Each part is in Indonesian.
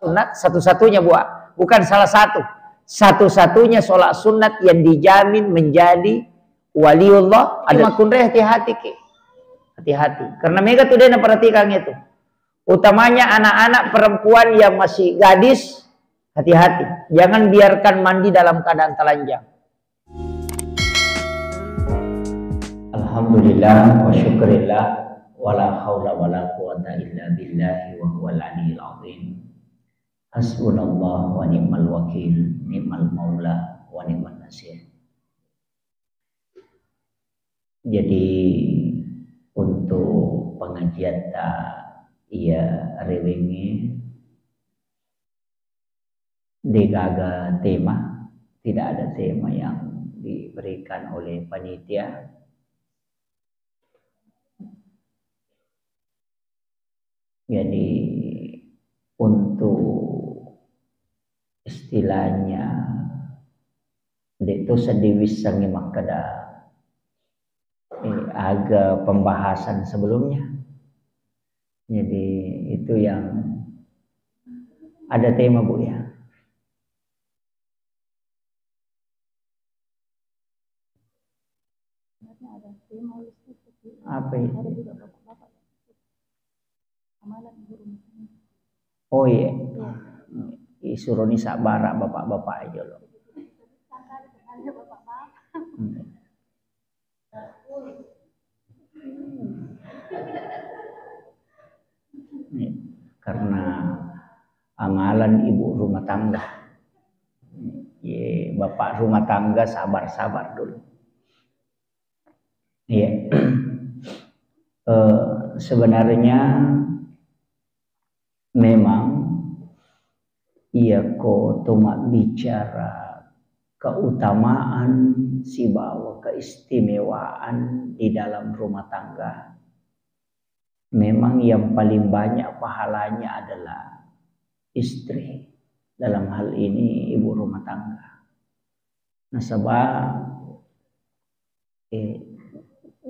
sunat satu-satunya bukan salah satu. Satu-satunya sholat sunat yang dijamin menjadi waliullah ada makunre hati-hati ke. Hati-hati. Karena mereka tuh dia perhatikan itu. Utamanya anak-anak perempuan yang masih gadis, hati-hati. Jangan biarkan mandi dalam keadaan telanjang. Alhamdulillah wa syukurillah wala haula wala quwata illa billahi wa huwal aliyyil azim. Hasbunallah wa ni'mal wakil, ni'mal maula wa ni'mal nasir. Jadi untuk pengajian ia rewengi digaga tema, tidak ada tema yang diberikan oleh panitia. Jadi untuk istilahnya itu sediwisangi makada agak pembahasan sebelumnya. Jadi itu yang ada tema Bu ya. Apa itu? Oh iya, Suroni sabara bapak-bapak aja loh. Karena amalan ibu rumah tangga, bapak rumah tangga sabar-sabar dulu. Iya, sebenarnya memang ia cuma bicara keutamaan si bawa keistimewaan di dalam rumah tangga. Memang yang paling banyak pahalanya adalah istri, dalam hal ini ibu rumah tangga. Nah sebab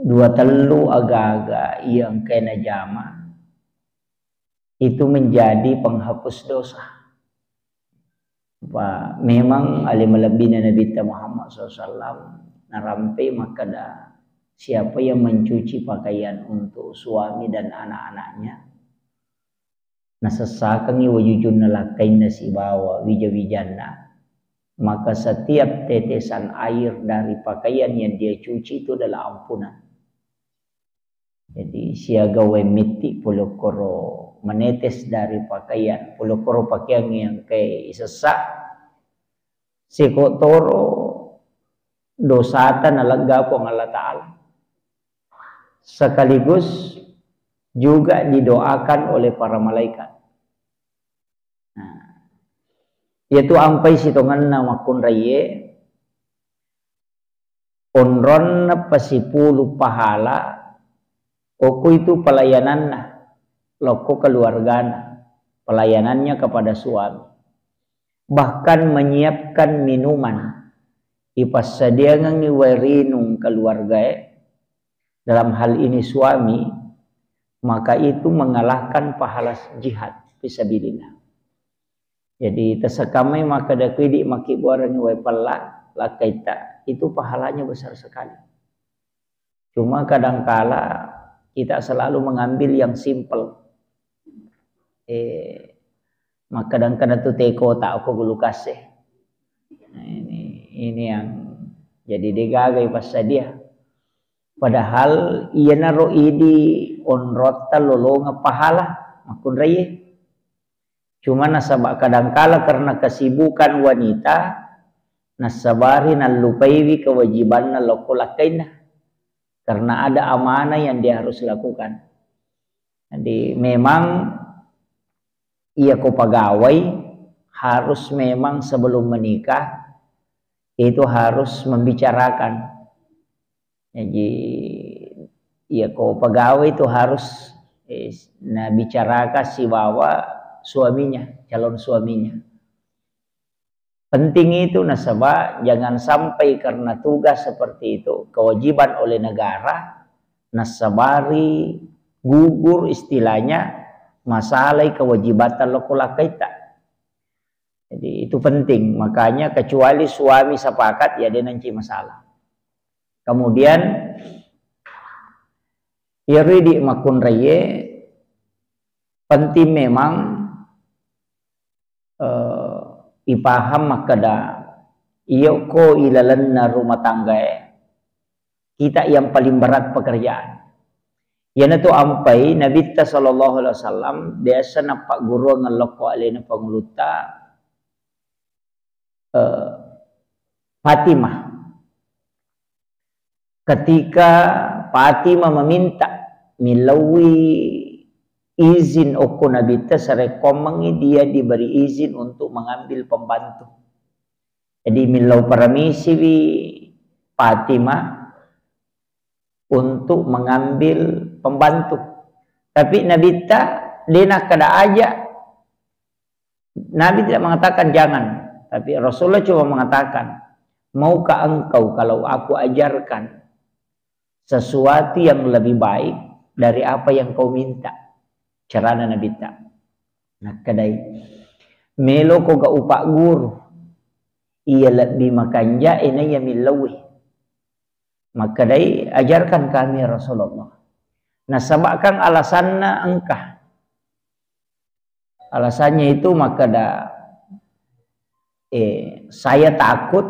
dua telu agak-agak yang kena jama itu menjadi penghapus dosa. Pak, memang alim lebihnya Nabi Muhammad SAW narampe maka siapa yang mencuci pakaian untuk suami dan anak-anaknya, nasasakangi wajujun nalakain nasi bawa wijawijana, maka setiap tetesan air dari pakaian yang dia cuci itu adalah ampunan. Jadi siaga wemiti pulokoro menetes dari pakaian, pulokoro pakaian yang kayak sesak, sikotoro dosatan alagapo ng Allah Ta'ala. Sekaligus juga didoakan oleh para malaikat. Nah, yaitu ampai sitongan nama kun raye onron na pasipulu pahala oku itu pelayanan na loko keluarga, pelayanannya kepada suami, bahkan menyiapkan minuman ipas sadia ngiwerinung keluarga dalam hal ini suami, maka itu mengalahkan pahala jihad fisabilillah. Jadi tersekamai maka dakidi maki buaran wa palla lakaita itu pahalanya besar sekali. Cuma kadangkala kita selalu mengambil yang simple. Maka kadang-kadang tu teko tak aku gulu kasih. Nah, ini yang jadi degagai pas dia. Padahal ia naro idi onrota lolonga pahala makun raye. Cuma nasabak kadangkala karena kesibukan wanita nasabari nalupaiwi kewajiban nalokolakaina karena ada amanah yang dia harus lakukan. Jadi memang ia ko pegawai harus memang sebelum menikah itu harus membicarakan. Jadi ia ko pegawai itu harus bicarakan si bawa suaminya, calon suaminya. Penting itu nasabah jangan sampai karena tugas seperti itu, kewajiban oleh negara, nasabari gugur istilahnya masalah kewajiban lokula kita. Jadi itu penting, makanya kecuali suami sepakat ya dia nanti masalah. Kemudian iridi makun reye penting memang ipaham makada iyo ko ilalanna rumah tangga kita yang paling berat pekerjaan. Yana tu ampai Nabi sallallahu alaihi wasallam biasa nampak guru ngeloko alena panguluta Fatimah. Ketika Fatimah meminta milawi izin oko Nabi sarekomangi dia diberi izin untuk mengambil pembantu. Jadi milau permisi Fatimah untuk mengambil pembantu. Tapi Nabi dia nak kada ajak. Nabi tidak mengatakan jangan, tapi Rasulullah cuma mengatakan, maukah engkau kalau aku ajarkan sesuatu yang lebih baik dari apa yang kau minta? Carana Nabi nak kadai melo ko ga upak guru ia lebih makanja ina ya milawi. Maka dai ajarkan kami Rasulullah. Nah sabakkan alasannya engkah. Alasannya itu maka saya takut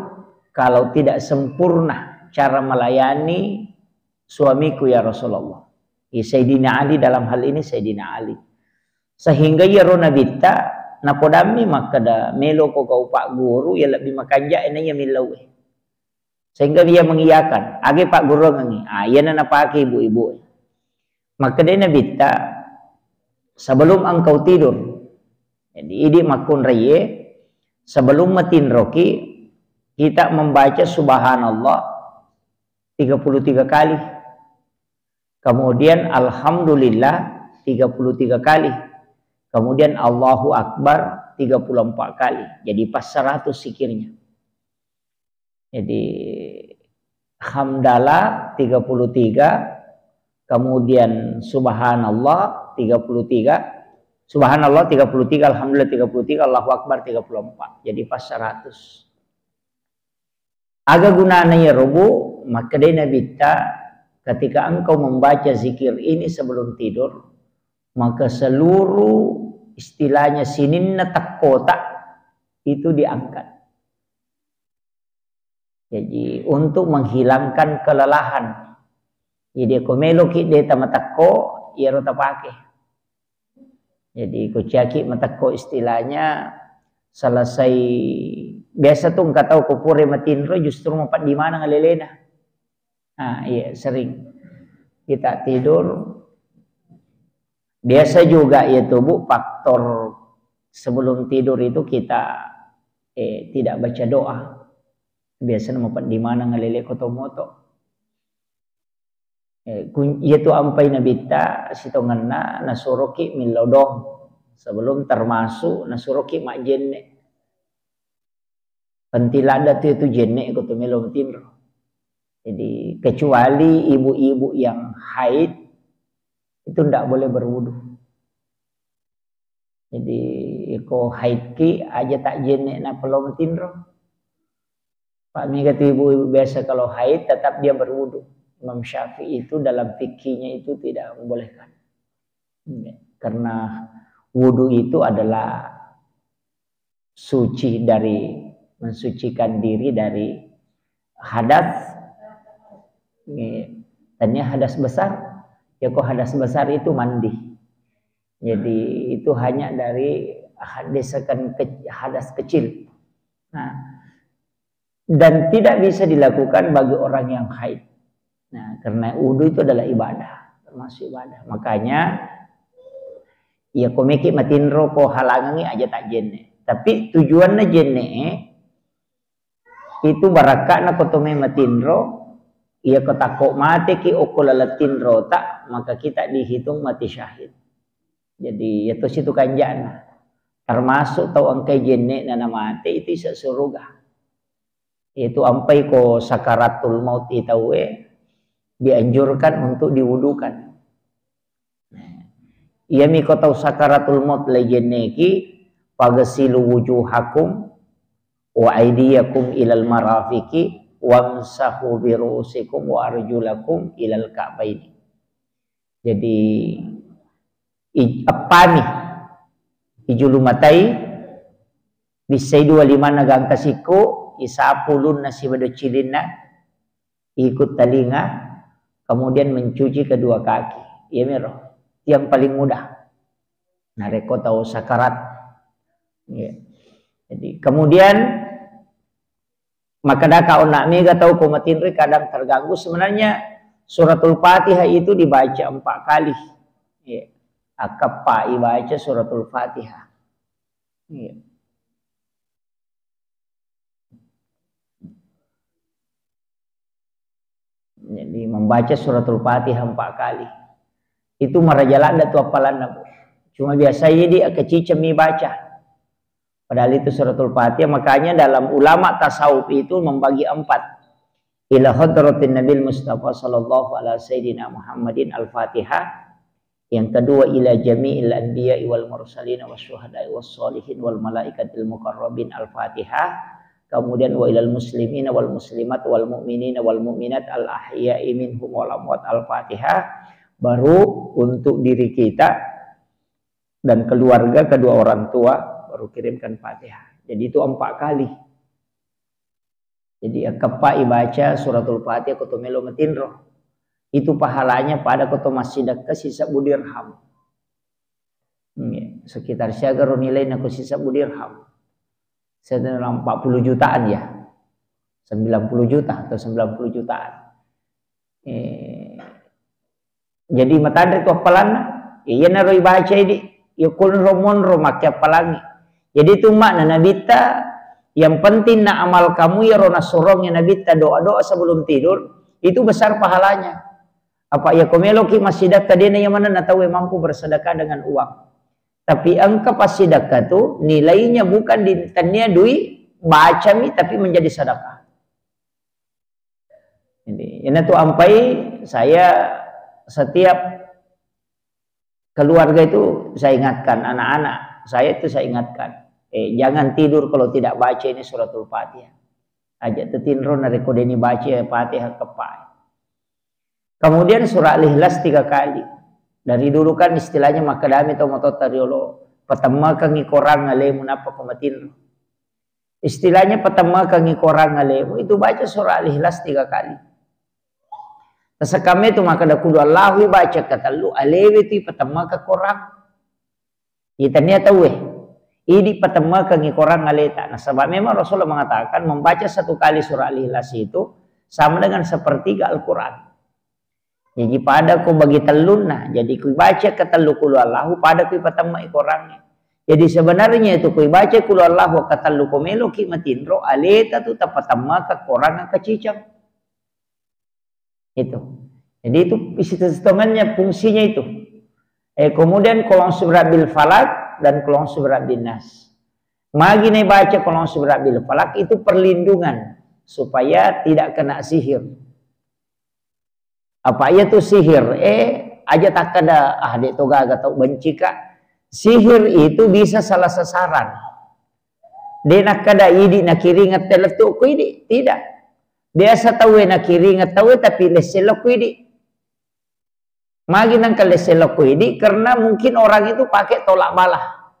kalau tidak sempurna cara melayani suamiku ya Rasulullah. Sayyidina Ali dalam hal ini Sayyidina Ali. Sehingga ya Ronabita napodami maka da melo ko kau pak guru ya lebih makanja ina ya milawi. Sehingga dia mengiyakan, age pak guru ngangi, iya na napake ibu-ibu. Maka dia nabita sebelum engkau tidur. Jadi ini makun reye sebelum matin roki kita membaca subhanallah 33 kali. Kemudian alhamdulillah 33 kali. Kemudian Allahu Akbar 34 kali. Jadi pas 100 zikirnya. Jadi hamdalah 33, kemudian subhanallah 33, subhanallah 33, alhamdulillah 33, Allahu Akbar 34. Jadi pas 100. Aga gunanya ya robu, maka dia nabita ketika engkau membaca zikir ini sebelum tidur, maka seluruh istilahnya sininna takkota itu diangkat. Jadi untuk menghilangkan kelelahan. Jadi ko melo ki de tamatako ya rota pake. Jadi ko caki matako istilahnya selesai biasa tuh enggak tahu ko pure matinro justru mapat di mana ngalelena. Ah iya sering kita tidur biasa juga ya tubuh faktor sebelum tidur itu kita tidak baca doa. Biasanya mau di mana ngalele kotomoto. Itu ampai nabita sitonganna nasuroki milodong sebelum termasuk nasuroki mak jenne. Pentilada itu jenne koto melo tinro. Jadi kecuali ibu-ibu yang haid itu ndak boleh berwudu. Jadi ko haid ki aja tak jenne na pelom tinro. Pak Mi kata ibu biasa kalau haid tetap dia berwudu. Imam Syafi'i itu dalam fikihnya itu tidak membolehkan. Karena wudu itu adalah suci dari mensucikan diri dari hadas. Tanya hadas besar, ya kok hadas besar itu mandi. Jadi itu hanya dari hadas kecil. Nah, dan tidak bisa dilakukan bagi orang yang haid. Nah, karena wudu itu adalah ibadah, termasuk ibadah. Makanya ya komeki matinro ko halangangi aja tak jenne. Tapi tujuannya jenne itu barakakna kotome matinro, ia ketako mati ki okolalatinro tak, maka kita dihitung mati syahid. Jadi itu situ kanjana. Termasuk tau angkai jenne nana mati itu isa surga. Itu ampai ko sakaratul maut itawe dianjurkan untuk diwudukan. Ia mi ko tau sakaratul maut lejeneki Faghsilu wujuhakum wa aydiyakum ilal marafiqi wamsahu bi ru'usikum wa arjulakum ilal ka'baini. Jadi apani ijulumatai bisaidu walimana gang kasiko isapulun nasi bado cilina ikut telinga kemudian mencuci kedua kaki. Ya mero yang paling mudah. Nareko tahu sakarat. Ya. Jadi kemudian maka daka onak mega tahu komatinri kadang terganggu. Sebenarnya suratul Fatihah itu dibaca 4 kali. Ya. Akapa baca suratul Fatihah. Ya. Jadi membaca suratul Fatihah 4 kali. Itu merajalan datu apalan nabu. Cuma biasanya dia kecicemi baca. Padahal itu suratul Fatihah. Makanya dalam ulama tasawuf itu membagi 4. Ila hadratin Nabil Mustafa sallallahu alaihi sayyidina Muhammadin al-Fatihah. Yang kedua ila jami'il anbiya'i wal mursalin wasyuhada'i wassalihin wal malaikatil muqarrabin al-Fatihah. Kemudian wa ilal muslimina wal muslimat wal mu'minina wal mu'minat al ahya'i minhum wal amwat al-Fatihah. Baru untuk diri kita dan keluarga kedua orang tua baru kirimkan Fatihah. Jadi itu 4 kali. Jadi kepa baca suratul Fatihah kutu melo metinro. Itu pahalanya pada kutu masjid ke sisa budirham. Sekitar siaga nilai naku sisa budirham. Sedalam 40 jutaan ya. 90 juta atau 90 jutaan. Jadi matadri itu apalan. Iya naroi baca ini. Yakun romon romaknya apalagi. Jadi itu makna nabita yang penting na amal kamu ya rona sorongnya nabita doa-doa sebelum tidur itu besar pahalanya. Apa ya komeloki masjidak tadina yang mana natawe mampu bersedekah dengan uang. Tapi angka pas sedekah tu nilainya bukan di tania duit baca mi tapi menjadi sedekah. Ini tu ampai saya setiap keluarga itu saya ingatkan, anak-anak saya itu saya ingatkan, jangan tidur kalau tidak baca ini suratul Fatihah. Ajak tetinro nareko deni baca Fatihah kepai. Kemudian surah Al-Ikhlas 3 kali. Dari dulu kan istilahnya makadami atau mototariolo, pertama kang ikorang ngalemu napa komatinro. Istilahnya pertama kang ikorang ngalemu itu baca surah Al-Ikhlas 3 kali. Tasakame itu maka dakudu Allahu baca kata lu alewi itu pertama ke korang. Itanya tahu ini pertama ke korang ngaleta. Nah sebab memang Rasulullah mengatakan membaca 1 kali surah Al-Ikhlas itu sama dengan sepertiga Al-Quran. Jadi pada ku bagi telun nah jadi ku baca kata lu kulu Allahu pada ku pertama korangnya. Jadi sebenarnya itu ku baca kulu Allahu kata lu komelo ki matinro aleta tu pertama ke korang ke cicang. Itu. Jadi itu isi setongannya fungsinya itu. Kemudian kolong surat bil falak dan kolong surat bin nas. Magi nih baca kolong surat bil falak itu perlindungan supaya tidak kena sihir. Apa ya tuh sihir? Aja tak ada dek toga atau benci kak. Sihir itu bisa salah sasaran. Dia nak kada idi nak kiri ngat teletu ku idi tidak. Biasa tahu nak kiri ngat tahu tapi leselok idi. Magi nang leselok idi karena mungkin orang itu pakai tolak balah.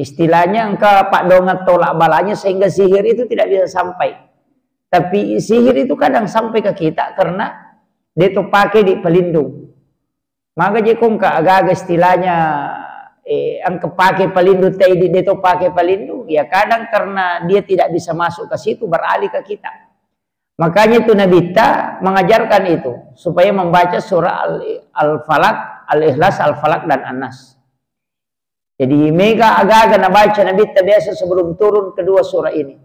Istilahnya engkau pak dongat tolak balanya sehingga sihir itu tidak bisa sampai. Tapi sihir itu kadang sampai ke kita karena dia itu pakai di pelindung. Maka jekong agak-agak istilahnya engkau pakai pelindung tadi dia itu pakai pelindung ya kadang karena dia tidak bisa masuk ke situ beralih ke kita. Makanya itu Nabi ta mengajarkan itu supaya membaca surah Al-Falaq, Al-Ikhlas, Al-Falaq dan An-Nas. Jadi mega agak-agak baca Nabi ta biasa sebelum turun kedua surah ini.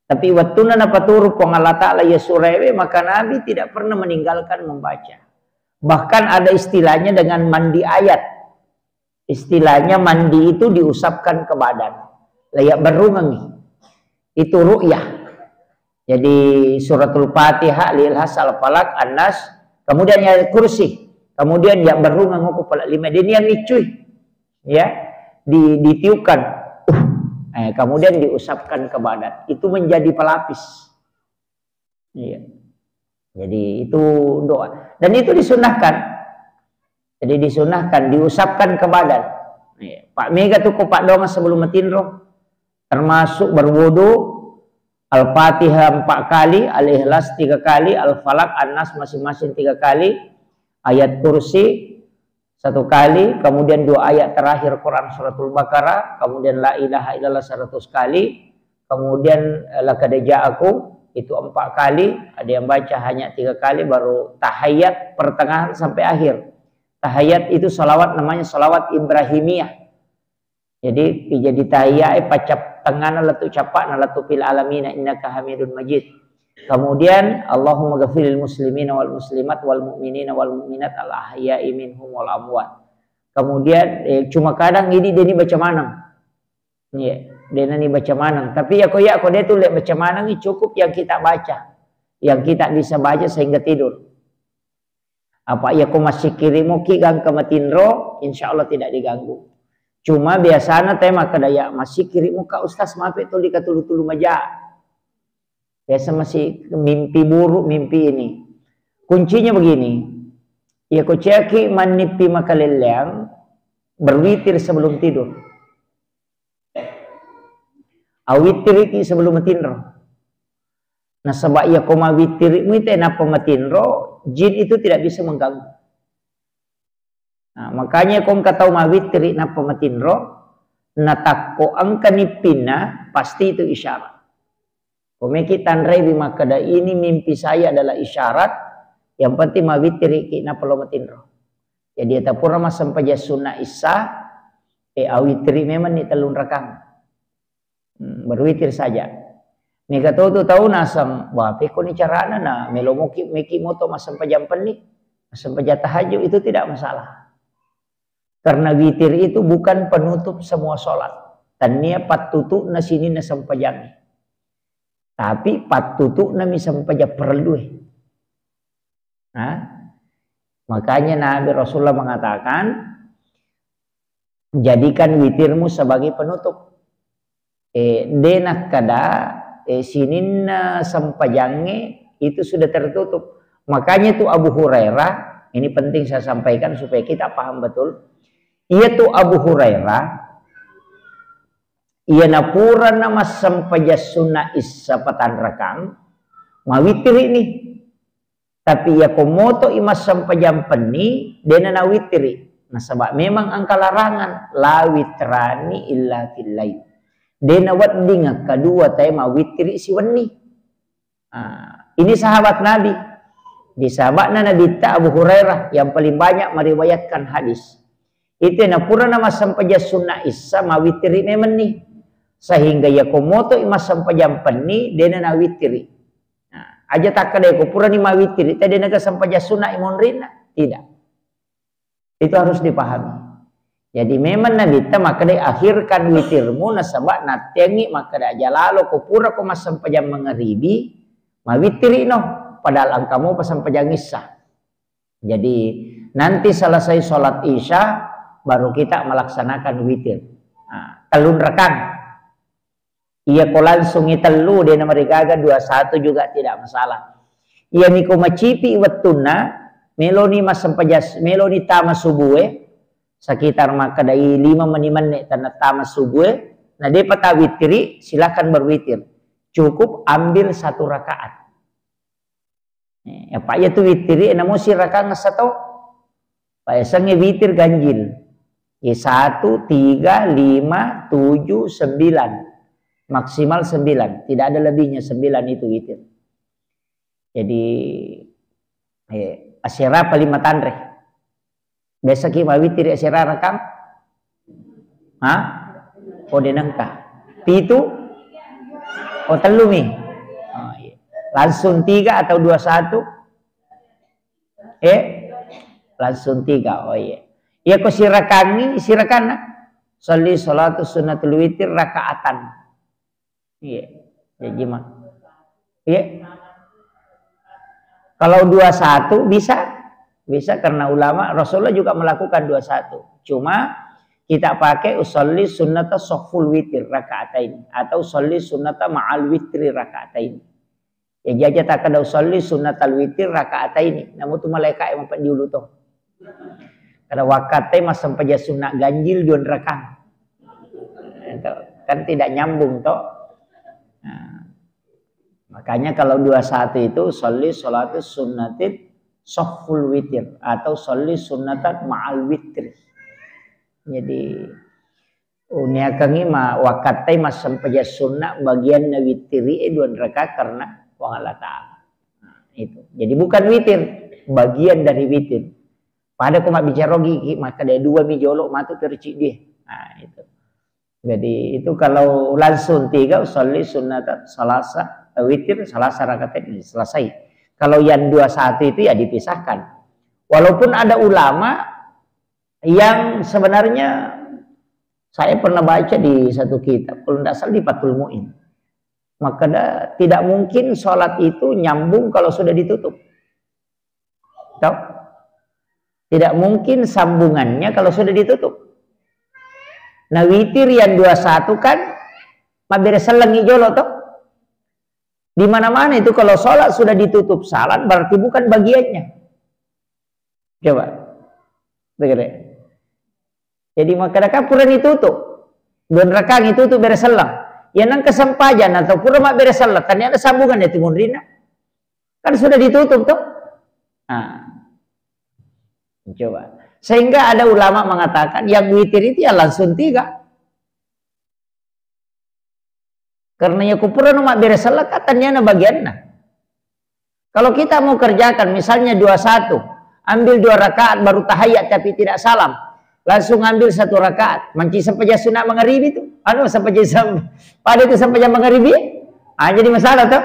Tapi waktu napa turun Allah Ta'ala ya surah ini maka Nabi tidak pernah meninggalkan membaca. Bahkan ada istilahnya dengan mandi ayat. Istilahnya mandi itu diusapkan ke badan. Layak berungangi. Itu ru'yah. Jadi suratul Fatihah, Al-Ikhlas, Al-Falaq, An-Nas, kemudian ayat kursi, kemudian yang berungang kepala 5. Ini yang nicuy. Ya. ditiupkan, kemudian diusapkan ke badan, itu menjadi pelapis. Iya. Jadi itu doa, dan itu disunahkan. Jadi disunahkan diusapkan ke badan. Pak Mega tuh kok Pak Doma sebelum metinro, termasuk berwudu Al-Fatihah 4 kali, Al-Ikhlas 3 kali, Al-Falaq, An-Nas masing-masing 3 kali, ayat kursi 1 kali, kemudian 2 ayat terakhir Quran suratul Baqarah, kemudian la ilaha illallah 100 kali, kemudian laqad ja'akum itu 4 kali, ada yang baca hanya 3 kali, baru tahiyat pertengahan sampai akhir. Tahiyat itu salawat, namanya salawat Ibrahimiyah. Jadi tahiyat pacap tengah latu capak latu fil alamin innaka hamidun majid. Kemudian Allahumma ghafiril muslimina wal muslimat wal mu'minina wal mu'minat al ahya'i minhum wal amwat. Kemudian cuma kadang ini dia baca manang. Iya, dia ni baca manang. Tapi aku dia tuh lihat baca manang ini cukup yang kita baca. Yang kita bisa baca sehingga tidur. Apa ya aku masih kirimu kigang ke matinro, insyaallah tidak diganggu. Cuma biasanya tema kedaya masih kirim muka ustaz maaf itu dikatulu-tulu maja. Biasa masih mimpi buruk mimpi ini. Kuncinya begini. Ya ku ceki manipi makaleleang berwitir sebelum tidur. Awitir iki sebelum matinro. Nah sebab ya ku mawitir itu napa matinro, jin itu tidak bisa mengganggu. Nah, makanya kong katau mawitri na pematinro natako ang kanipina pasti itu isyarat. Komekitan rebi makada ini mimpi saya adalah isyarat. Yang penting mawitri na pematinro. Jadi eta pura mas sampaja sunnah isa awitri memang ni telun rakang. Berwitir saja. Ni katau tu tahu nasang wah peko ni carana na melomoki meki moto mas sampajam penik, mas sampaja tahajud itu tidak masalah. Karena witir itu bukan penutup semua sholat. Tania patutu na sini na sampajami. Tapi patutu na mi sampaja perlu. Makanya Nabi Rasulullah mengatakan, jadikan witirmu sebagai penutup. Denak kada sinin na sampajange itu sudah tertutup. Makanya itu Abu Hurairah, ini penting saya sampaikan supaya kita paham betul. Ia tu Abu Hurairah, ia napura nama sampaja sunnah isa patan rakang, mawitir ini. Tapi ia komoto imas sampajam peni, dena nawitiri. Nah sebab memang angka larangan, la witrani illa fillail. Dena wadinga kedua tema witiri si wani. Ini sahabat Nabi. Di sahabatnya Nabi Abu Hurairah yang paling banyak meriwayatkan hadis. Itu napura nama sampaja sunnah isa mawitiri memang nih. Sehingga ya komoto imas sampajam peni dena nawitiri. Aja tak kada ko pura ni mawitiri tadi naga sampaja sunnah imonrina. Tidak. Itu harus dipahami. Jadi memang Nabi ta maka dia akhirkan witirmu nasabak natengi maka dia aja lalu ko pura ko mas sampajam mengeribi mawitiri no padahal angkamu pas sampajang isya. Jadi nanti selesai sholat isya baru kita melaksanakan witir. Telun rekang. Ia ko langsung itelu dia nama rigaga 21 juga tidak masalah. Ia niko macipi wettuna meloni mas sampajas meloni tama subuhe sekitar maka dari 5 menit tanah tama subuhe. Nah dia pata witiri silakan berwitir. Cukup ambil 1 rakaat. Apa ya tu witiri namo si rakaat satu. Pak sange witir ganjil. 1, 3, 5, 7, 9. Maksimal 9. Tidak ada lebihnya 9 itu witir. Jadi asyara paling matandre. Biasa kita witir asyara rakam. O denangka. Pitu. O telumi. Langsung 3 atau 21. Langsung 3. Oh iya. Ya ko sirakani sirakana. Sholli sholatu sunnatul witir rakaatan. Iya. Jadi mah. Iya. Kalau 21 bisa karena ulama Rasulullah juga melakukan 21. Cuma kita pakai usolli sunnata sofful witir rakaatain atau usolli sunnata ma'al witri rakaatain. Ya jaja tak ada usolli sunnatal witir rakaatain. Namun tu malaikat yang mampat diulu tu. Kada wakate mas sampai sunat ganjil 2 rakaat. Kan tidak nyambung toh. Nah, makanya kalau 21 itu sholli sholatus sunnatit sofful witir atau sholli sunnatan ma'al witri. Jadi uniakangi ma wakatai mas sampai sunnah bagian witri 2 rakaat karena wong Allah Ta'ala. Nah, itu. Jadi bukan witir, bagian dari witir. Pada aku mak bicara gigi maka ada 2 mijolok matu tercik dia. Nah, itu. Jadi itu kalau langsung 3 sholli sunnatan salasa witir salasa rakaat ini selesai. Kalau yang 21 itu ya dipisahkan. Walaupun ada ulama yang sebenarnya saya pernah baca di satu kitab, kalau tidak salah di Fathul Mu'in. Maka tidak mungkin sholat itu nyambung kalau sudah ditutup. Tahu? Tidak mungkin sambungannya kalau sudah ditutup. Nah witir yang 21 kan mabere selengi jolo toh. Di mana-mana itu kalau sholat sudah ditutup salat berarti bukan bagiannya. Coba. Begini. Jadi maka pura ditutup. 2 rakaat itu tuh bere selang. Ya nang kesempajan atau pura mak bere salat tanya ada sambungan itu mundrina. Kan sudah ditutup toh. Nah. Coba. Sehingga ada ulama mengatakan yang witir itu ya langsung 3. Karena ya kupura mak bere salat katanya na bagianna. Kalau kita mau kerjakan misalnya 21, ambil 2 rakaat baru tahiyat tapi tidak salam. Langsung ambil 1 rakaat. Manci sampai sunat maghribi itu. Sampai pada itu sampai jam maghribi. Jadi masalah tuh.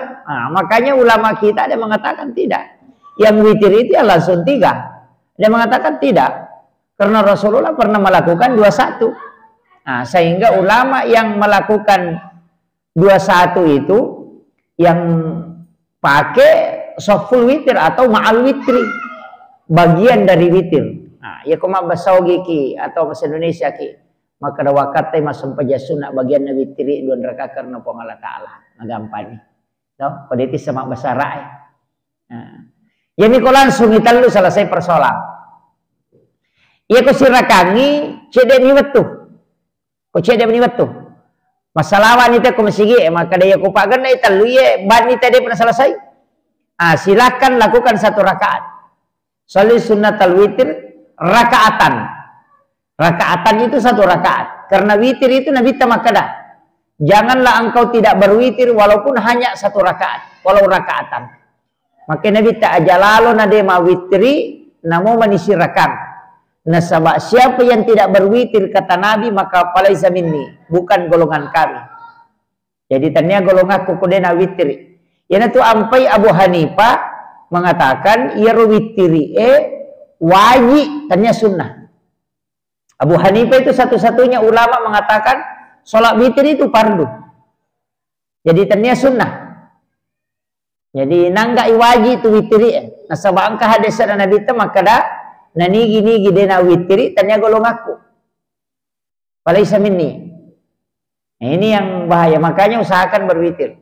Makanya ulama kita ada mengatakan tidak. Yang witir itu ya langsung 3. Dia mengatakan tidak. Karena Rasulullah pernah melakukan 21. Sehingga ulama yang melakukan 21 itu yang pakai sofful witir atau ma'al witri. Bagian dari witir. Ya kuma basawi ki atau bahasa Indonesia ki maka ada wakate mas sampai sunat bagian witri 2 rakaat karena Allah Ta'ala. Gampang. Tahu? Pada itu sama bahasa rai. Ya ini kau langsung kita lu selesai persoalan. Ya kau sirakangi cedek ni betul. Kau cedek ni betul. Masalah wanita kau masih maka dia kau pakai na itu lu ye ban itu dia pernah selesai. Silakan lakukan 1 rakaat. Sholli sunnatal witir rakaatan. Rakaatan itu 1 rakaat. Karena witir itu nabi tamakada. Janganlah engkau tidak berwitir walaupun hanya 1 rakaat. Walau rakaatan. Maka nabi tak ajalalo nade ma witri namo manisirakan. Nasabak siapa yang tidak berwitir kata nabi maka palaisa minni. Bukan golongan kami. Jadi tanya golongan kukudena witri. Yana tu ampai Abu Hanifah mengatakan ia witri wajib tanya sunnah. Abu Hanifah itu satu-satunya ulama mengatakan sholat witir itu fardu. Jadi tanya sunnah. Jadi nangga wajib itu witiri. Nah sabang ka hadis Nabi ta maka dah nani gini dena witiri tanya golong aku. Falaisa minni. Nah, ini yang bahaya makanya usahakan berwitir.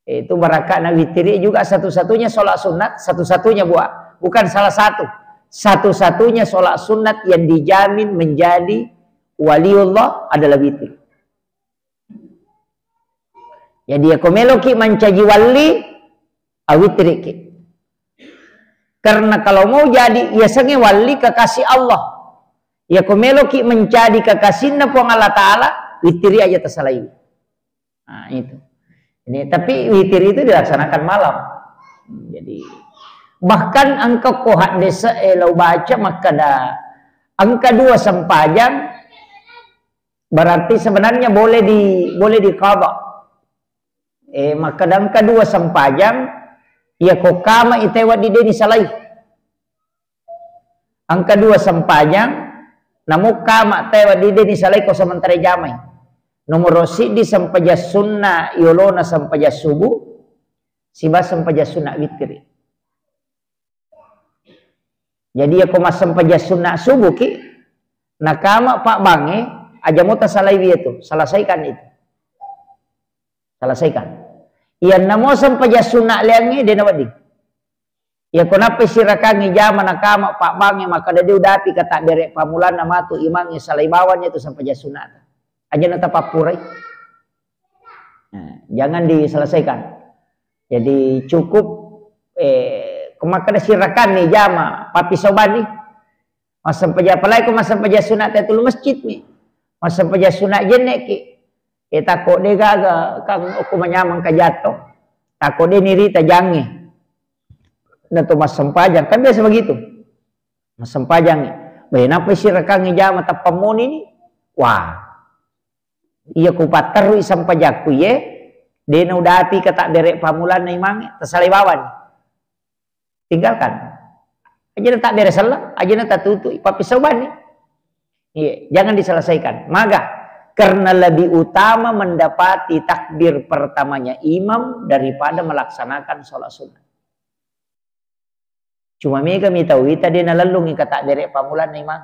Itu barakat na witiri juga satu-satunya sholat sunat, satu-satunya bukan salah satu. Satu-satunya sholat sunat yang dijamin menjadi waliullah adalah witir. Jadi aku meloki mencaji wali awitri. Karena kalau mau jadi ya sange wali kekasih Allah. Ya aku meloki menjadi kekasihna pun Allah Ta'ala witiri aja tersalai. Nah itu. Ini tapi witir itu dilaksanakan malam. Jadi bahkan angka kohak desa elau baca maka dah angka 2 sempajang berarti sebenarnya boleh diqadha. Maka dah angka 2 sempajang ya kokama itewat di deni salai. Angka 2 sempajang namu kama tewat di deni salai ko sementara jamai. Nomor di sampaja sunnah yolona sampaja subuh siba sampaja sunnah witri. Jadi aku masam paja sunnah subuh ki nakama Pak Bange aja mau tersalai itu, selesaikan itu. Selesaikan. Iyan namo sampai jasuna liangi dia nawadi. Ya kenapa sirakangi jama nakama Pak Bange maka dia udah api kata derek pamulan nama tu imangnya salai bawannya itu sampai jasuna. Aja nata papurai. Nah, jangan diselesaikan. Jadi cukup kemakana sirakan nih jama papi soban nih. Masa peja apalagi masa peja sunat itu masjid nih. Masa peja sunat jenek ki. Kita kok dia gaga kang aku menyamang kajato. Takut dia nirita jange. Dan tu mas sempajang kan biasa begitu. Mas sempajang nih. Bayan apa sirakan nih jama tapamon ini? Wah. Iya ku paterui sampajaku ye. Dia na udah api kata derek pamulan na imangi tersalai bawan. Tinggalkan. Aja na tak beres salah, aja na tak tutui papi soban nih. Iya, jangan diselesaikan. Maka karena lebih utama mendapati takbir pertamanya imam daripada melaksanakan sholat sunnah. Cuma mega mi tahu ita dia nalalungi kata derek pamulan na imang.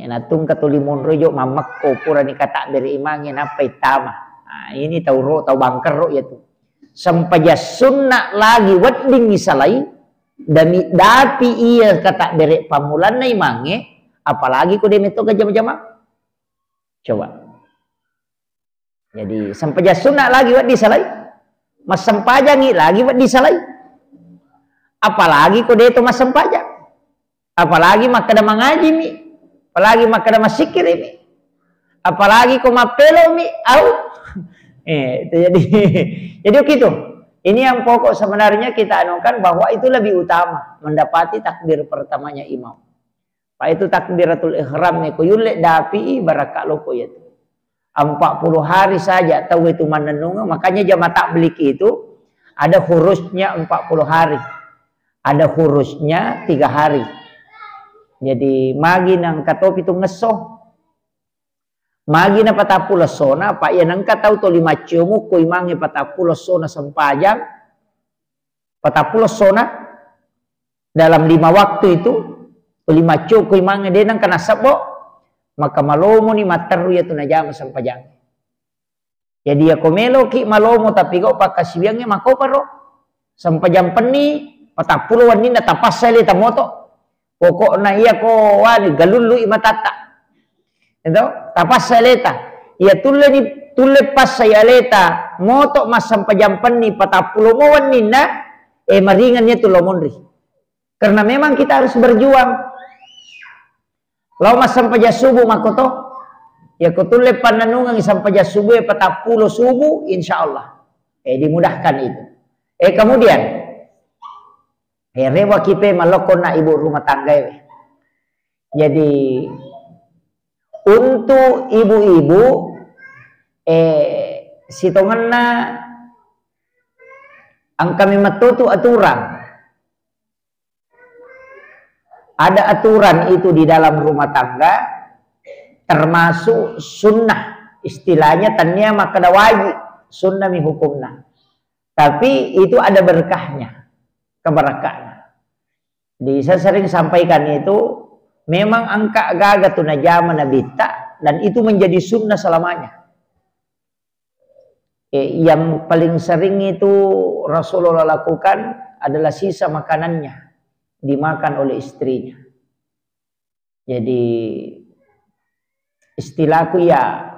Natung katulimon rojo mamak ko pura ni kata derek imangin apa itama. Nah, ini tahu bangker ya tuh. Sampaja sunnah lagi wading misalai dami dapi iya kata derek pamulan na imange apalagi ko demeto ke jama-jama. Coba. Jadi sampaja sunnah lagi wadi salai. Mas sampajangi lagi wadi salai. Apalagi ko de to mas sampajang. Apalagi makada mengaji mi. Apalagi makada masikir mi. Apalagi ko mapelo mi au. Jadi begitu. Ini yang pokok sebenarnya kita anukan bahwa itu lebih utama mendapati takbir pertamanya imam. Pak itu takbiratul ihram nih kuyule dapi barakat loko ya. 40 hari saja tahu itu manenung makanya jamaah takblik itu ada hurusnya 40 hari. Ada hurusnya 3 hari. Jadi magi nang katop itu ngesoh. Magi na patapulo sona, pak yan ang kataw to 5 tiyumo, kuy mangi patapulo sona sampajang, patapulo sona, dalam 5 waktu itu, 5 tiyumo, kuy mangi din ang kanasabo, maka malomo ni mataru ya to na jama sampajang. Jadi ya komelo ki malomo tapi kau pakasibiyangnya mako paro, sampajang peni, patapulo wanin na tapas sa lita moto, pokok na iya ko wani galulu imatata. Itu tapas saleta ya tulle pas saya leta moto mas sampai jam peni patapulo mowan nina maringannya tu lomonri karena memang kita harus berjuang lau mas sampai jam subuh makoto ya kutulle pananungan sampai jam subuh patapulo subuh insyaallah dimudahkan itu kemudian rewa kipe malokon na ibu rumah tangga jadi untuk ibu-ibu sitonganna ang kami matutu aturan. Ada aturan itu di dalam rumah tangga termasuk sunnah. Istilahnya tanya maka wajib sunnah mi hukumna. Tapi itu ada berkahnya, keberkahan. Jadi saya sering sampaikan itu memang angka gaga tu najama nabita dan itu menjadi sunnah selamanya. Yang paling sering itu Rasulullah lakukan adalah sisa makanannya dimakan oleh istrinya. Jadi istilahku ya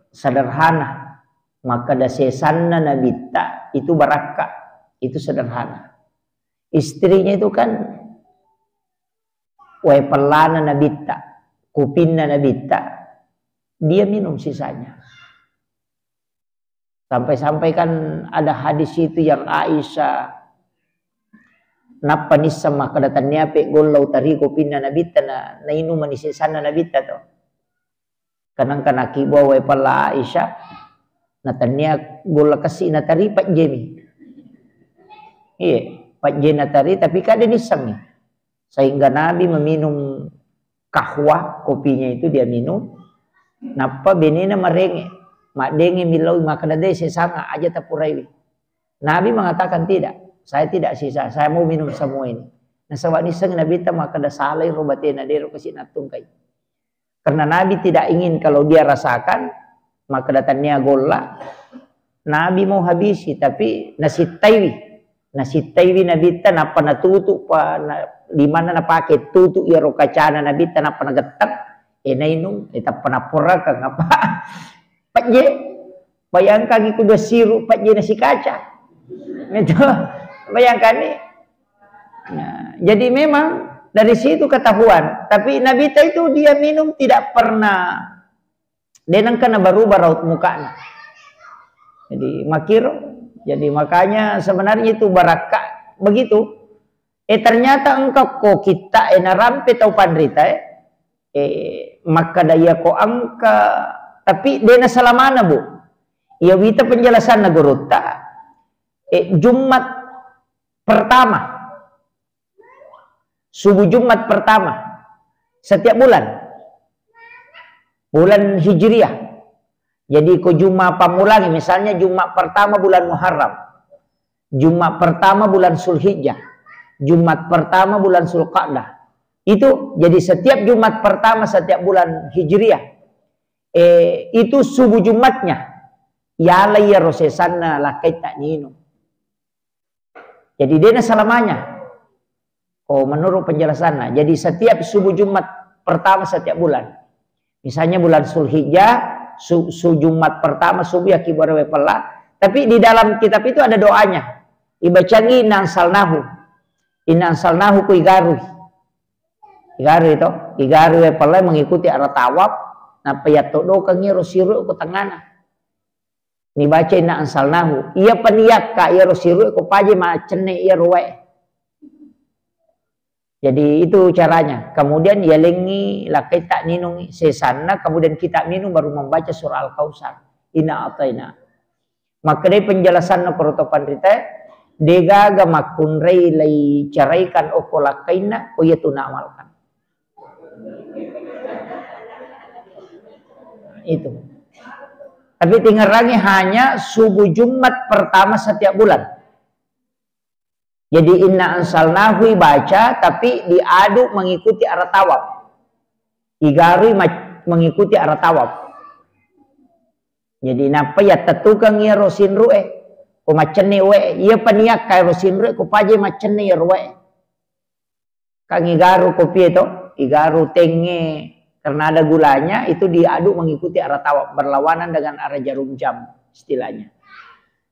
sederhana, maka dasesanna nabita itu barakah, itu sederhana. Istrinya itu kan pelana nabita, kupinna nabita, dia minum sisanya. Sampai-sampai kan ada hadis itu yang Aisyah napanis sama kadatannya pe gollau tari kupinna nabita na inum manisisana nabita to. Kanang kanaki bawa pala Aisyah natanya golla kasih natari pak jemi. Iya, pak jena tari tapi kada nisam nih. Sehingga Nabi meminum kahwa, kopinya itu dia minum. Napa benena merenge, mak denge milau maka dade sesanga aja tapurai. Nabi mengatakan tidak, saya tidak sisa, saya mau minum semua ini. Nah sebab ni seng Nabi ta maka da salai robatena dero kasi natungkai. Karena Nabi tidak ingin kalau dia rasakan, maka datangnya gola. Nabi mau habisi, tapi nasi taiwi Nabi tan apa na tutu pa di mana na pakai tutu ya rokacana Nabi tan apa na getak nainum eta panapura kang apa paje bayangkan iku do sirup paje nasi kaca itu bayangkan nih. Nah, jadi memang dari situ ketahuan, tapi Nabi itu dia minum tidak pernah denang kana berubah raut mukanya. Jadi makiro, jadi makanya sebenarnya itu barakah begitu. Ternyata engkau ko kita narampe tau pandrita maka daya ko angka, tapi dena salamana bu. Ya wita penjelasan nagurutta Jumat pertama, subuh Jumat pertama setiap bulan Hijriah. Jadi ko Jumat pamulangi, misalnya Jumat pertama bulan Muharram, Jumat pertama bulan Zulhijjah, Jumat pertama bulan Zulqa'dah. Itu jadi setiap Jumat pertama setiap bulan Hijriah. Itu subuh Jumatnya. Ya la ya rosesanna lakai tak nino. Jadi dia selamanya. Oh, menurut penjelasannya. Jadi setiap subuh Jumat pertama setiap bulan. Misalnya bulan Zulhijjah, Jumat pertama subuh akibat pala. Tapi di dalam kitab itu ada doanya. Ibacangi inang salnahu ku igaru. Igaru itu, igaru pala mengikuti arah tawaf. Nah payatodo kangi rosiru ku tengana. Ni baca inang salnahu. Ia peniak ka ia rosiru ku paje macene ia ruwe. Jadi itu caranya. Kemudian ia lengi lakai tak ninungi sesana. Kemudian kita minum baru membaca surah Al-Kautsar. Inna ataina. Maka dari penjelasan nakorotopan rita. Degaga makunrei lai caraikan oko lakaina. Ko itu amalkan. Itu. Tapi tinggal lagi hanya subuh Jumat pertama setiap bulan. Jadi inna ansalnahu baca tapi diaduk mengikuti arah tawaf. Igaru mengikuti arah tawaf. Jadi napa ya tetukang ya rosin ru'e. Ko macene we ia paniak kay rosin ru'e ko paje macene ya ru'e. Kang igaru kopi itu, igaru tenge karena ada gulanya itu diaduk mengikuti arah tawaf berlawanan dengan arah jarum jam istilahnya.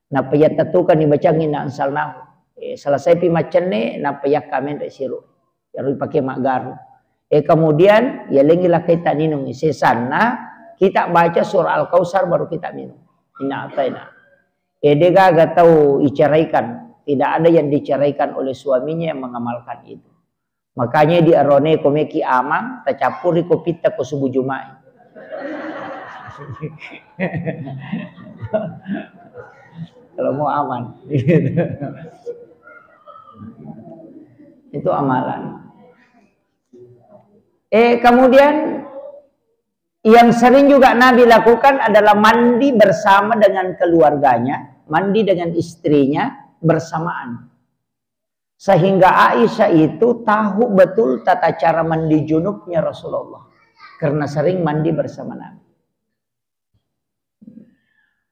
Napa ya tetukang dibaca inna ansalnahu. Selesai pimacene napayak kamen resiru yang dipakai magaru. Kemudian ya lengilah kita minum sesana kita baca surah Al-Kautsar baru kita minum. Inna ataina. Dia gak tahu diceraikan, tidak ada yang diceraikan oleh suaminya yang mengamalkan itu. Makanya di arone komeki amang tacapuri kopita ko subuh Jumat. Kalau mau aman. Itu amalan. Kemudian yang sering juga Nabi lakukan adalah mandi bersama dengan keluarganya, mandi dengan istrinya bersamaan. Sehingga Aisyah itu tahu betul tata cara mandi junubnya Rasulullah karena sering mandi bersama Nabi.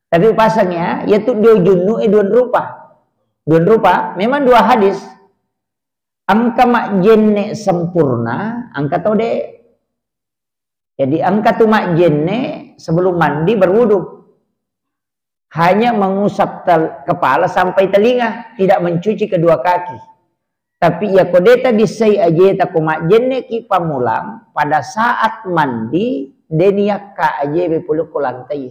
Tapi pasangnya yaitu dia junub dua rupa, memang dua hadis. Angka mak jenne sempurna, angka tau deh. Jadi angka tu mak jenne sebelum mandi berwudu. Hanya mengusap kepala sampai telinga, tidak mencuci kedua kaki. Tapi ya kodeta disai aja tak mak jenne ki pamulang pada saat mandi deniak ka aja bepuluk ke lantai.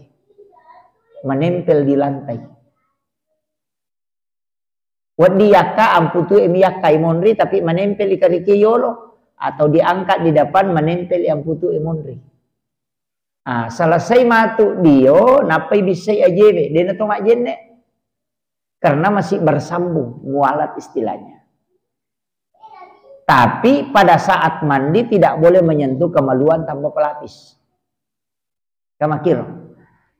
Menempel di lantai. Wadi yaka amputu emiyaka imonri tapi menempel di kariki yolo atau diangkat di depan menempel amputu imonri. Selesai matu dio napai bisa ajebe dia nato mak jenne karena masih bersambung mualat istilahnya. Tapi pada saat mandi tidak boleh menyentuh kemaluan tanpa pelapis. Kamakir.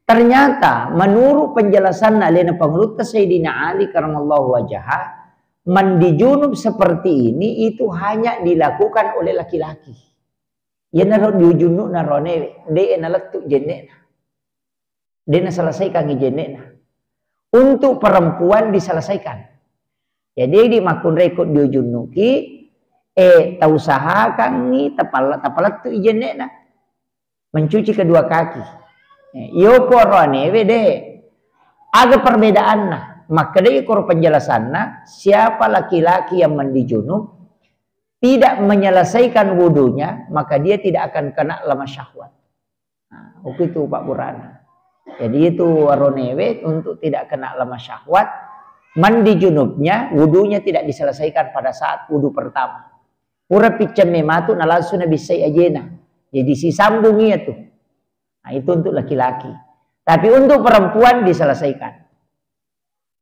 Ternyata menurut penjelasan alina pengelut Sayyidina Ali karamallahu wajhah, mandi junub seperti ini itu hanya dilakukan oleh laki-laki. Ya naro diujunu narone de nalektu jenne. Dia selesaikan jenne. Untuk perempuan diselesaikan. Jadi di makun rekod diujunu ki tausahakan ni tapalat tu jenne mencuci kedua kaki. Yo porone de ada perbedaan nah. Maka dari penjelasan siapa laki-laki yang mandi junub tidak menyelesaikan wudunya, maka dia tidak akan kena lama syahwat. Nah, itu Pak Burana. Jadi itu waronewe untuk tidak kena lama syahwat, mandi junubnya, wudunya tidak diselesaikan pada saat wudu pertama. Pura picam mematu na langsung bisa ajena. Jadi si sambungnya tuh. Nah, itu untuk laki-laki. Tapi untuk perempuan diselesaikan.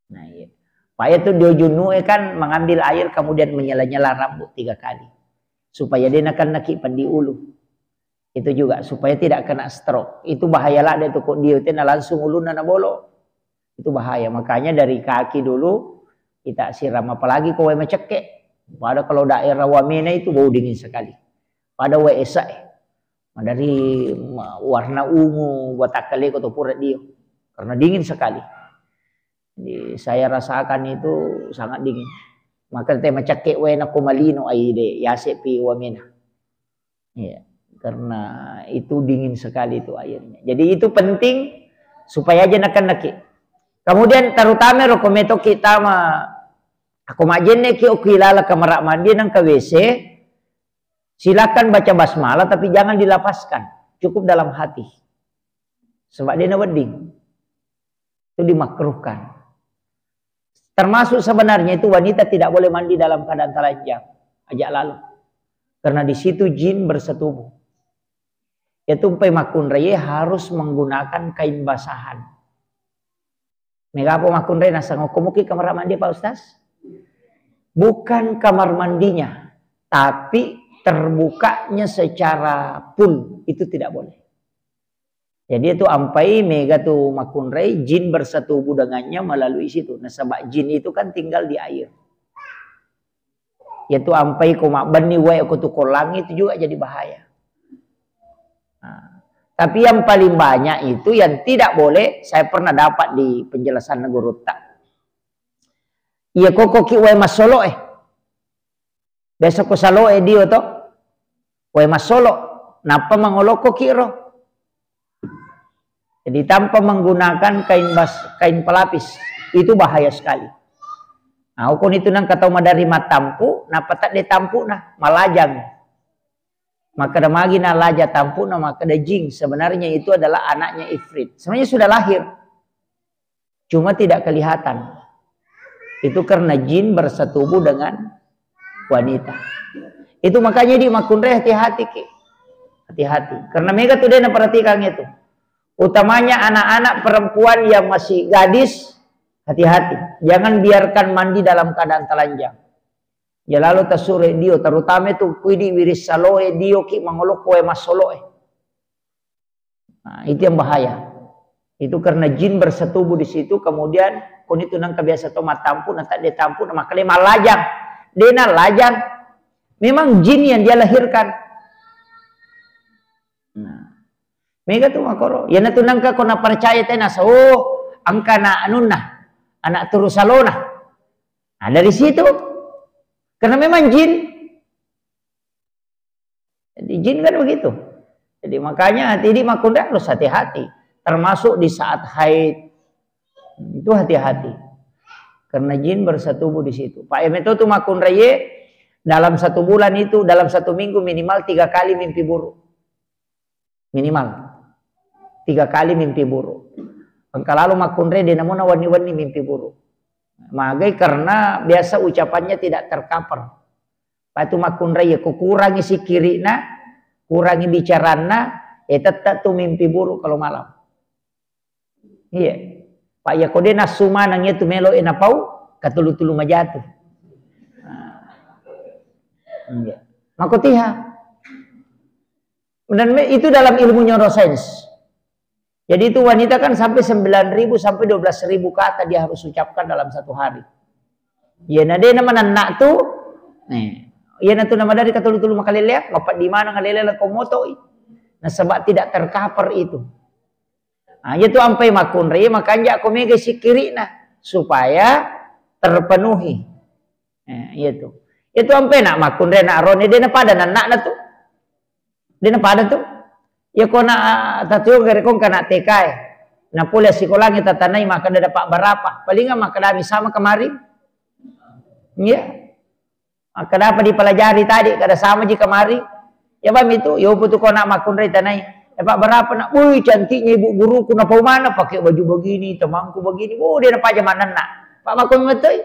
Nah, iya. Pak itu diujunu kan mengambil air kemudian menyela-nyela rambut 3 kali. Supaya dia nakik pandi ulu. Itu juga supaya tidak kena stroke. Itu bahaya lah dia tuh kok dia langsung ulu nana bolo. Itu bahaya. Makanya dari kaki dulu kita siram, apalagi kowe mecekek. Pada kalau daerah Wamena itu bau dingin sekali. Pada WSA dari warna ungu buat takale atau pura dia karena dingin sekali. Jadi saya rasakan itu sangat dingin. Maka tema cakek wena kumalino aide yasepi Wamena. Iya, karena itu dingin sekali itu airnya. Jadi itu penting supaya aja nakik. Kemudian terutama rokometo kita aku majenne ki okilala kamarak mandi nang ke WC. Silakan baca basmalah tapi jangan dilapaskan. Cukup dalam hati. Sebab dia wedding. Itu dimakruhkan. Termasuk sebenarnya itu wanita tidak boleh mandi dalam keadaan telanjang. Ajak lalu. Karena di situ jin bersetubuh. Yaitu umpai makun raya harus menggunakan kain basahan. Megapo makun raya nasa ngokomuki kamar mandi Pak Ustaz? Bukan kamar mandinya. Tapi terbukanya secara full itu tidak boleh. Jadi itu ampai mega tuh makunrai jin bersetubuh dengannya melalui situ. Nah sebab jin itu kan tinggal di air. Yaitu ampai komak bani wae aku tuh langit itu juga jadi bahaya. Nah, tapi yang paling banyak itu yang tidak boleh saya pernah dapat di penjelasan Nagorota. Iya koko ki wae masolo besok ko salo dio to. Wae masolo napa mangoloko kiro. Jadi tanpa menggunakan kain pelapis itu bahaya sekali. Nah, ukun itu nang kata madari matampu, napa tak ditampu nah malajang. Maka ada magi na laja tampu nah maka ada jing. Sebenarnya itu adalah anaknya Ifrit. Sebenarnya sudah lahir. Cuma tidak kelihatan. Itu karena jin bersetubuh dengan wanita. Itu makanya di makunre hati-hati ki. Hati-hati. Karena mereka tuh dia perhatikan itu. Utamanya anak-anak perempuan yang masih gadis, hati-hati. Jangan biarkan mandi dalam keadaan telanjang. Ya lalu tasure dio, terutama itu kuidi wiris saloe dio ki mangolok koe masoloe. Nah, itu yang bahaya. Itu karena jin bersetubuh di situ, kemudian kun itu nang kebiasa to matampu, nanti dia tampu, maka dia malajang. Dia lajang. Memang jin yang dia lahirkan. Nah. Mega tuh makoro. Ya natunang ka kung napercaya tayo na angka na anak turusalona. Nah dari situ. Karena memang jin. Jadi jin kan begitu. Jadi makanya hati di makunda harus hati-hati. Termasuk di saat haid. Itu hati-hati. Karena jin bersetubuh di situ. Pak Emeto tuh makundraye dalam 1 bulan itu, dalam 1 minggu minimal 3 kali mimpi buruk. Minimal. 3 kali mimpi buruk. Angka lalu makunre dia namuna wani-wani mimpi buruk. Magai karena biasa ucapannya tidak tercover. Patu makunre ya kurangi si kirina, kurangi bicarana, tetap tuh mimpi buruk kalau malam. Iya. Pak ya kode nasuma nangnya tuh melo enapau katulu-tulu majatuh. Iya. Makotiha. Dan itu dalam ilmu neuroscience. Jadi itu wanita kan sampai 9.000 sampai 12.000 kata dia harus ucapkan dalam 1 hari. Ya nade nama anak tuh, nih Ia nanti nama dari katulu-tulu makaleleak, mapat di mana ngaleleak komoto. Nah sebab tidak tercover itu. Nah, itu ampai makunri makanya aku mega sikirina supaya terpenuhi. Itu. Itu ampai nak makunri nak rone dia pada nak tu. Dia pada tu. Ya kau nak tatu gerekong kana tekai. Nah pula sikolangi tatanai maka dia dapat berapa? Paling enggak maka kami sama kemarin. Ya. Maka dapat dipelajari tadi kada sama ji kemari. Ya bam itu, yo putu kau nak makunri tanai. Dapat berapa nak? Wih cantiknya ibu guruku napa mana pakai baju begini, temanku begini. Oh dia dapat jamanan nak. Pak makun betul.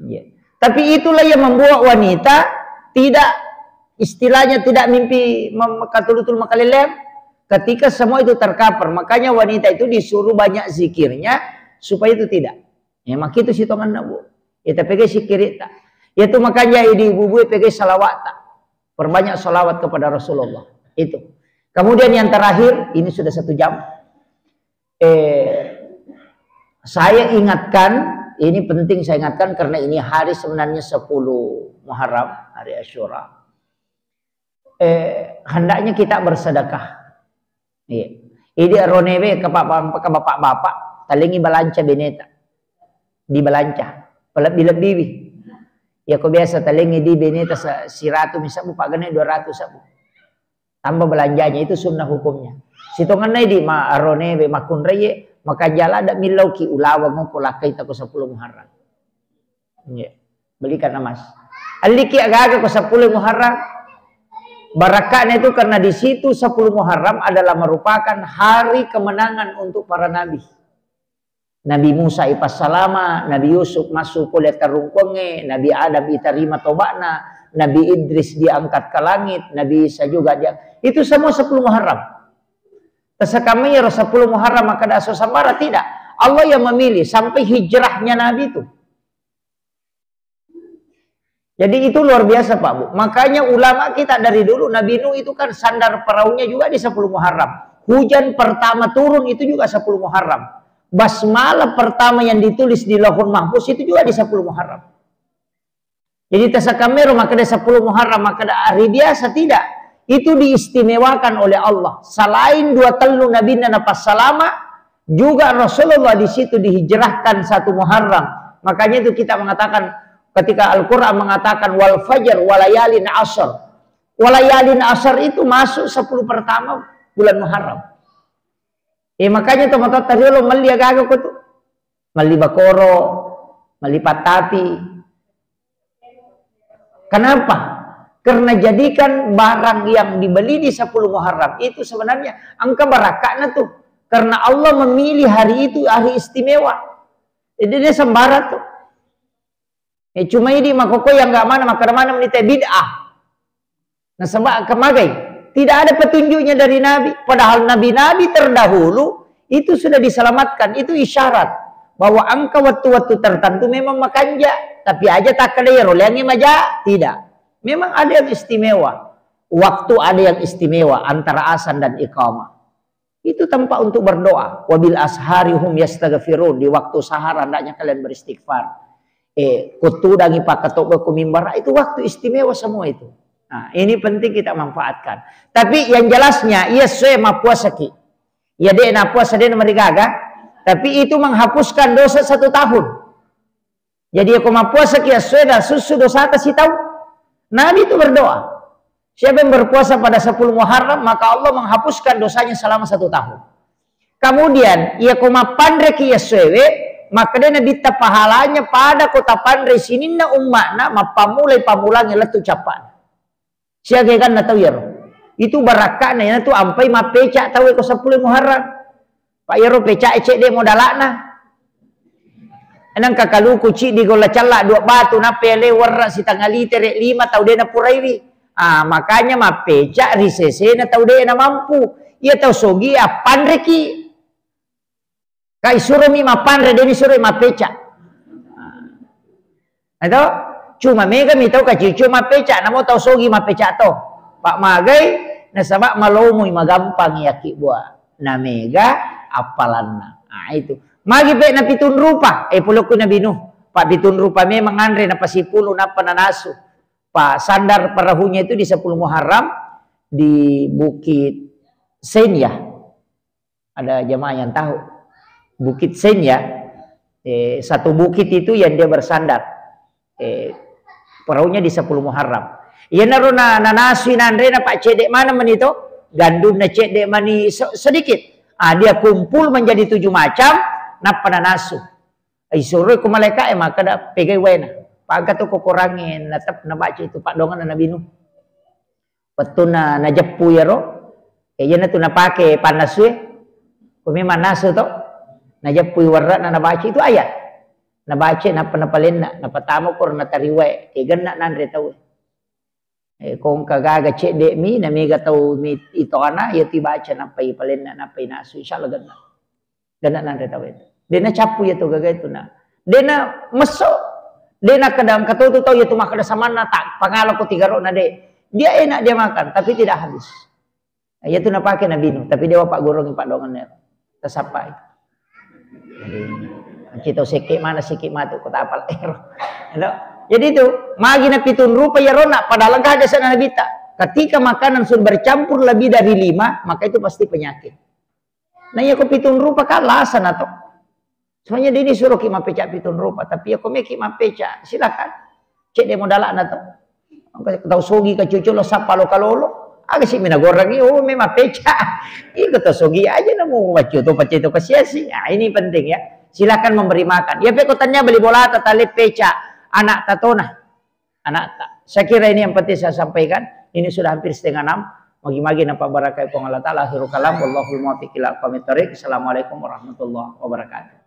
Ya. Tapi itulah yang membuat wanita tidak istilahnya tidak mimpi katulutul makalelem ketika semua itu tercover. Makanya wanita itu disuruh banyak zikirnya supaya itu tidak. Ya mak itu sitongan nak bu. Ya tapi zikir tak. Itu makanya ibu-ibu pergi salawat tak. Perbanyak salawat kepada Rasulullah. Itu. Kemudian yang terakhir, ini sudah 1 jam. Saya ingatkan, ini penting saya ingatkan karena ini hari sebenarnya 10 Muharram, hari Asyura. Hendaknya kita bersedekah. Ini ronewe ke bapak-bapak, talingi balanca beneta. Di balanca, pelak bibi. Ya kau biasa talingi di beneta 100 misalnya pak gane 200 sabu. Tambah belanjanya itu sunnah hukumnya. Sitongan nai di ma arone be makun reye maka jala ada milau ki ulawa ngoko lakai tako 10 Muharram. Ya. Belikan emas. Aliki agak ko 10 Muharram. Barakahnya itu karena di situ 10 Muharram adalah merupakan hari kemenangan untuk para nabi. Nabi Musa ipas salama, Nabi Yusuf masuk kuliah terungkonge, Nabi Adam diterima tobakna, Nabi Idris diangkat ke langit, Nabi Isa juga dia. Itu semua 10 Muharram. Tersekamnya 10 Muharram maka ada sambara tidak. Allah yang memilih sampai hijrahnya Nabi itu. Jadi itu luar biasa Pak Bu. Makanya ulama kita dari dulu Nabi Nuh itu kan sandar perahunya juga di 10 Muharram. Hujan pertama turun itu juga 10 Muharram. Basmalah pertama yang ditulis di Lauhul Mahfuz itu juga di 10 Muharram. Jadi tasakamero maka ada 10 Muharram maka ada hari biasa tidak. Itu diistimewakan oleh Allah. Selain 2 telu Nabi Napas Salama juga Rasulullah di situ dihijrahkan 1 Muharram. Makanya itu kita mengatakan ketika Al-Qur'an mengatakan wal fajr walayalin ashr. Walayalin ashr itu masuk 10 pertama bulan Muharram. Makanya teman-teman tadi lo meli agak aku tuh meli bakoro, meli patapi. Kenapa? Karena jadikan barang yang dibeli di 10 Muharram itu sebenarnya angka barakahnya tuh. Karena Allah memilih hari itu hari istimewa. Jadi dia sembarat tuh. Cuma ini makoko yang nggak mana menita bid'ah. Nah sebab kemagai. Tidak ada petunjuknya dari Nabi. Padahal Nabi-Nabi terdahulu itu sudah diselamatkan. Itu isyarat bahwa angka waktu-waktu tertentu memang makanja. Tapi aja tak ada yang maja. Tidak. Memang ada yang istimewa. Waktu ada yang istimewa antara azan dan iqamah. Itu tempat untuk berdoa. Wabil ashari hum yastaghfirun. Di waktu sahar hendaknya kalian beristighfar. Kutudangi pak ketok kumimbar. Itu waktu istimewa semua itu. Nah, ini penting kita manfaatkan. Tapi yang jelasnya, iya sesuai ma puasa ki. Ya dia na puasa dia mereka tapi itu menghapuskan dosa 1 tahun. Jadi aku ma puasa ki sesuai dan susu dosa kasih tahu. Nabi itu berdoa. Siapa yang berpuasa pada 10 Muharram maka Allah menghapuskan dosanya selama 1 tahun. Kemudian ia koma pandre ki sesuai maka dia nabi pahalanya pada kota pandre sini na umatna mapamulai pamulangi letu capan. Siapa kan na tahu ya itu barakahnya itu ampai ma pecak tahu ko 10 Muharram. Pak Yaro pecak ecek dia modalakna. Enang kakalu kuci di gola calak 2 batu na pele warra si tangali tere 5 tahu dia na puraiwi. Makanya ma pecak risese na tahu dia na mampu. Ia tahu sogi pandre ki. Kai suruh mi ma pandre dia ni suruh ma pecak. Itu cuma mega mi tahu kaci cuma pecak namo tahu sogi ma pecak to. Pak magai na sabak malomui magampang yaki buah. Na mega apalanna. Itu. Magi pe na pitun rupa. Pulok ko na Nuh. Pak pitun rupa memang andre na pasipulu na pananasu. Pak sandar perahunya itu di 10 Muharram di Bukit Senya. Ada jamaah yang tahu Bukit Senya. Satu bukit itu yang dia bersandar. Perahunya di 10 Muharram. Ya naruna nanaswi nandre na pak cedek mana menito gandum na cedek mani sedikit. Dia kumpul menjadi 7 macam na pananasu. Suruh ku malaikat maka da pegai wena. Pagka tu ko kurangin natap na baca itu pak dongan na binu. Betul na najepu ya ro. Yan tu na pake panaswe. Kumi manasu to. Najepu warra na baca itu ayat. Na baca na panapalin na patamo ko na tariwe. Gana nandre tahu. Kung kagaga cedek mi na mega tau mi ito ana ya tibaca napai palen na napai nasu insyaallah gana nandre tahu itu. Dena capu ya tu gaga itu na. Dena meso. Dena kadang katutu tau ya tu makan sama na tak pangalo ko 3 ro na de. Dia enak dia makan tapi tidak habis. Ya tu na pakai na binu tapi dia pak gorong pak dongan ya. Tersapai. Kita sikit mana sikit matu kota apal Jadi itu magi na pitun rupa ya rona padahal enggak ada sana nabita. Ketika makanan sudah bercampur lebih dari 5 maka itu pasti penyakit. Nah ya ko pitun rupa kalah sana to. Semuanya dia disuruh ki mapecak pitun rupa tapi ya ko me ki mapecak silakan. Cek dia modal na to. Tahu sogi ka cucu lo sapa lo kalolo. Aga si mina goreng oh me mapecak. Iko to sogi aja na mo bacu to pace to kasiasi. Nah ini penting ya. Silakan memberi makan. Ya pe ko tanya beli bola tali pecak. Anak tatona, anak tak. Saya kira ini yang penting saya sampaikan. Ini sudah hampir 5:30. Magi-magi napa barakai pong Allah Ta'ala. Akhirul kalam. Wallahul muwaffiq ila aqwamit thoriq. Assalamualaikum warahmatullahi wabarakatuh.